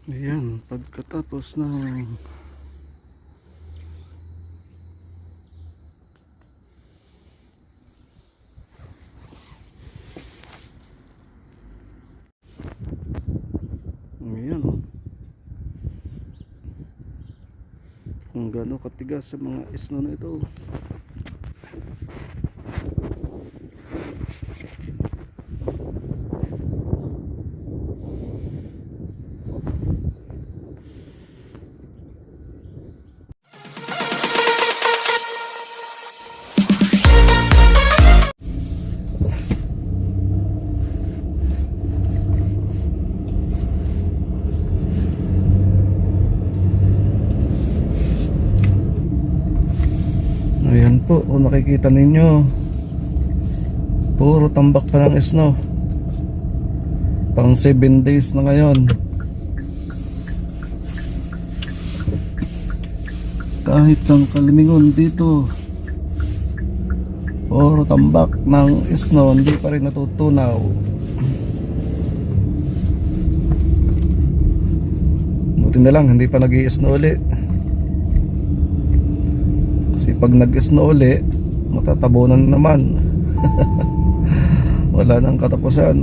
Ayan, pagkatapos ng ayan oh, kung gaano katigas sa mga isno na ito. Ayan po, kung nakikita ninyo, puro tambak pa ng isno. Pang 7 days na ngayon. Kahit sang kalimingon dito, puro tambak ng isno, hindi pa rin natutunaw. Buti na lang, hindi pa nag-i-isno uli. Kasi pag nag-isno uli, matatabunan naman. Wala nang katapusan.